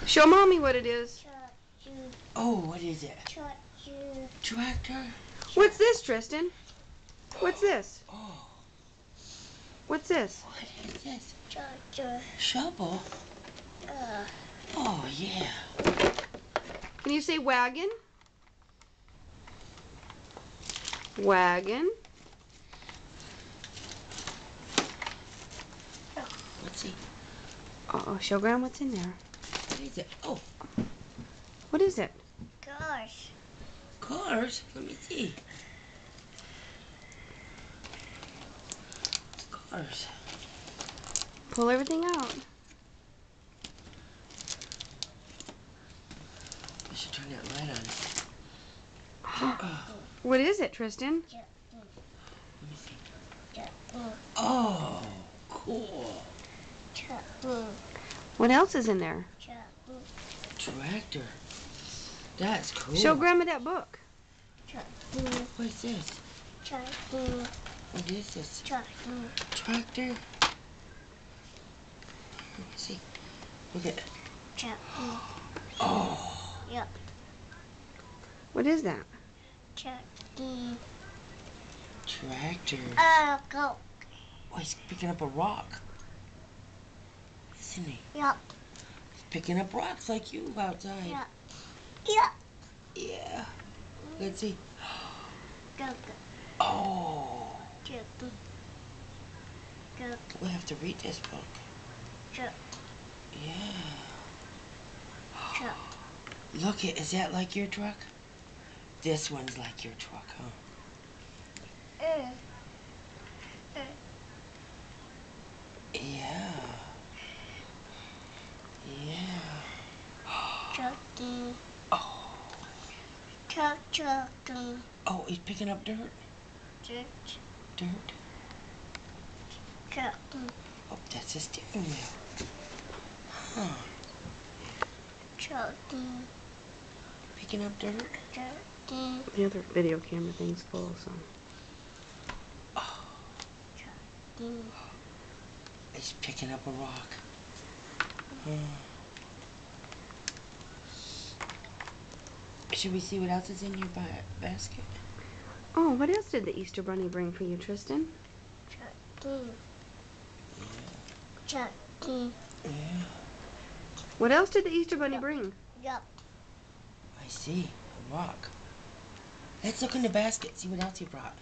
Show Mommy what it is. Oh, what is it? Tractor? What's this, Tristan? What's this? Oh. What's this? What is this? Shovel? Oh, yeah. Can you say wagon? Wagon. Let's see. Uh-oh, show Grandma what's in there. What is it? Oh. What is it? Cars. Cars? Let me see. Cars. Pull everything out. I should turn that light on. What is it, Tristan? Let me see. Oh, cool. What else is in there? Tractor. That's cool. Show Grandma that book. What's this? What is this? Tractor? Let me see. Look at it. Oh. Yep. What is that? Tractor. Go. Oh, he's picking up a rock. Isn't he? Yep. He's picking up rocks like you outside. Yep. Yep. Yeah. Let's see. Go. Oh. Go. We have to read this book. Go. Yeah. Go. Look, is that like your truck? This one's like your truck, huh? Yeah. Yeah. Oh. Oh, he's picking up dirt. Dirt. Oh, that's a steering wheel. Huh. Picking up dirt. The other video camera thing's full, so. Oh. He's picking up a rock. Should we see what else is in your basket? Oh, what else did the Easter Bunny bring for you, Tristan? Yeah. What else did the Easter Bunny bring? Yep. I see. A rock. Let's look in the basket, see what else he brought.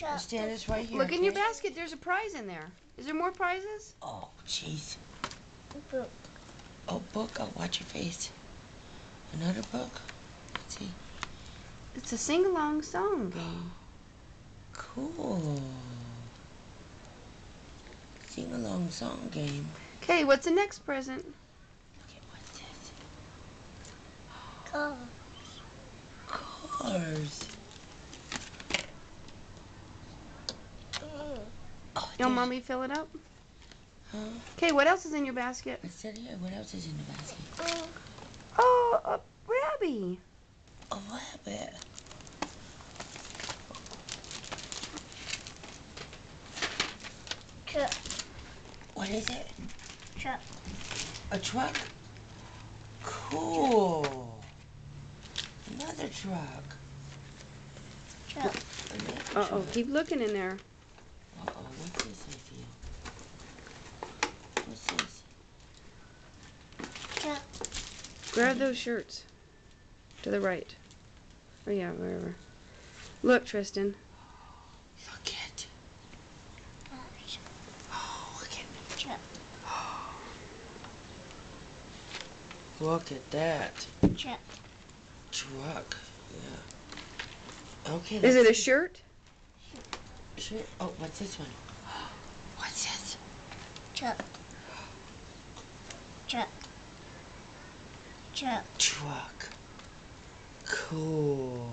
We'll stand this right here. Look in your basket. There's a prize in there. Is there more prizes? Oh, jeez. Book. Oh, book. Oh, watch your face. Another book. Let's see. It's a sing-along song game. Cool. Sing-along song game. Okay, what's the next present? Okay, what's this? Cars. Cars. Oh, Don't Mommy fill it up? Huh? Okay, what else is in your basket? I said here. What else is in the basket? Oh, a rabbit. A rabbit. Truck. What is it? Truck. A truck? Cool. Another truck. Truck. Another Uh-oh, truck. keep looking in there. Uh-oh, what's this I feel? What's this? Truck. Grab those shirts. To the right. Oh, yeah, wherever. Look, Tristan. Look it. Oh, look at Truck. Look at that. Truck. Truck. Yeah. Okay. Is it a shirt? Sure. Oh, what's this one? What's this? Truck. Truck. Truck. Truck. Cool.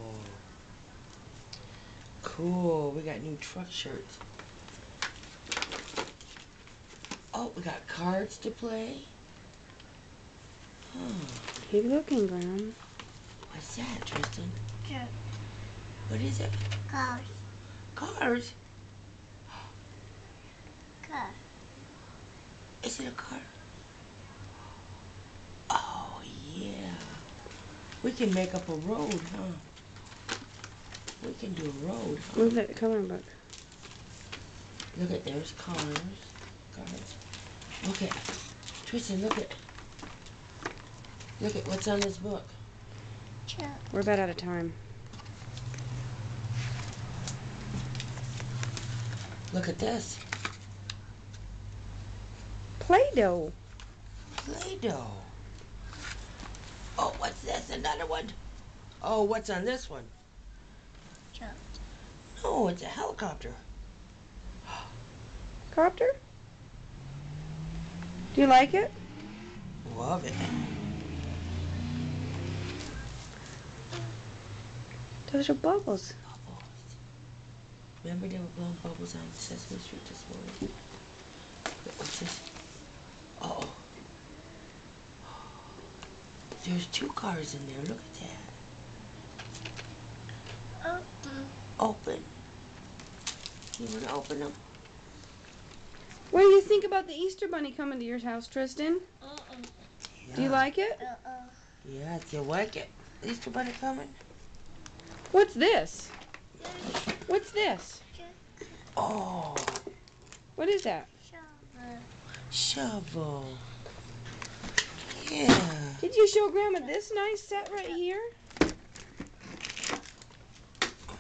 Cool. We got new truck shirts. Oh, we got cards to play. Keep looking, Graham. What's that, Tristan? Truck. What is it? Cars. Cars? Car. Is it a car? Oh. We can make up a road, huh? We can do a road, huh? Move that coloring book. Look at, there's cars. Look at, Tristan, look at what's on this book. Chop. We're about out of time. Look at this. Play-Doh. Play-Doh. Oh, what's this? Another one? Oh, what's on this one? Chop. No, it's a helicopter. Copter? Do you like it? Love it. Those are bubbles. Bubbles. Remember they were blowing bubbles on Sesame Street this morning? What's this? Uh-oh. There's 2 cars in there. Look at that. Open. You want to open them? What do you think about the Easter Bunny coming to your house, Tristan? Do you like it? Yeah, do you like it? Easter Bunny coming? What's this? What's this? Oh, What is that? shovel. Yeah. Did you show Grandma this nice set right here?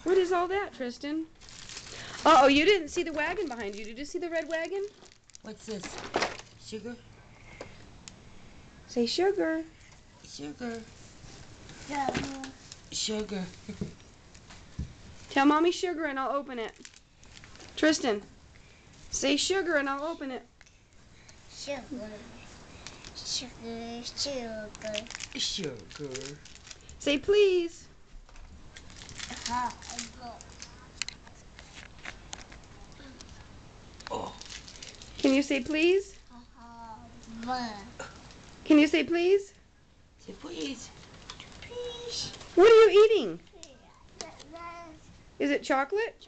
What is all that, Tristan? Uh-oh, you didn't see the wagon behind you. Did you see the red wagon? What's this? Sugar? Say sugar. Sugar. Sugar. Tell Mommy sugar and I'll open it. Tristan, say sugar and I'll open it. Sugar. Sugar. Sugar. Sugar. Say please. Oh, Can you say please? Can you say please? say please. What are you eating? Is it chocolate?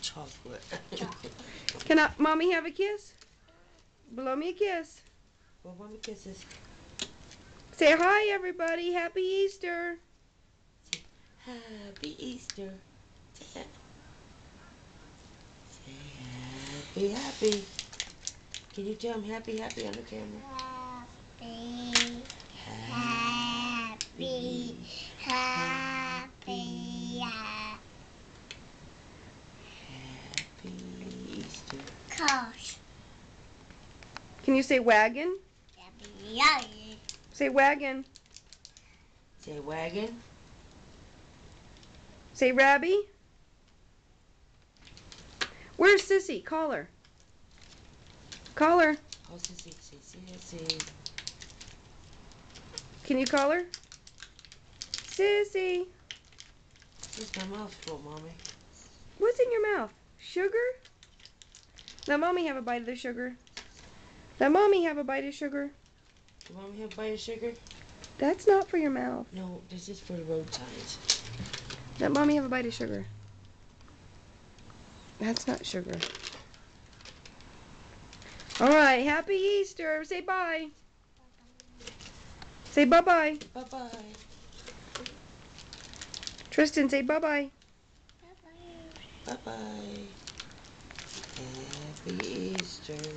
Chocolate. Can Mommy have a kiss? Blow me a kiss. Well, mommy kisses. Say hi, everybody. Happy Easter. Happy Easter. Say that. Say happy. Can you tell him happy on the camera? Happy. Happy Easter. Gosh. Can you say wagon? Say wagon. Say wagon. Say Rabby. Where's Sissy? Call her. Call her. Oh, sissy, sissy. Can you call her? Sissy. Where's my mouth full, mommy? What's in your mouth? Sugar? Let Mommy have a bite of the sugar. Let Mommy have a bite of sugar. You want me to have a bite of sugar? That's not for your mouth. No, this is for the road signs. Let Mommy have a bite of sugar. That's not sugar. All right, happy Easter. Say bye. Say bye-bye. Bye-bye. Tristan, say bye-bye. Bye-bye. Happy Easter.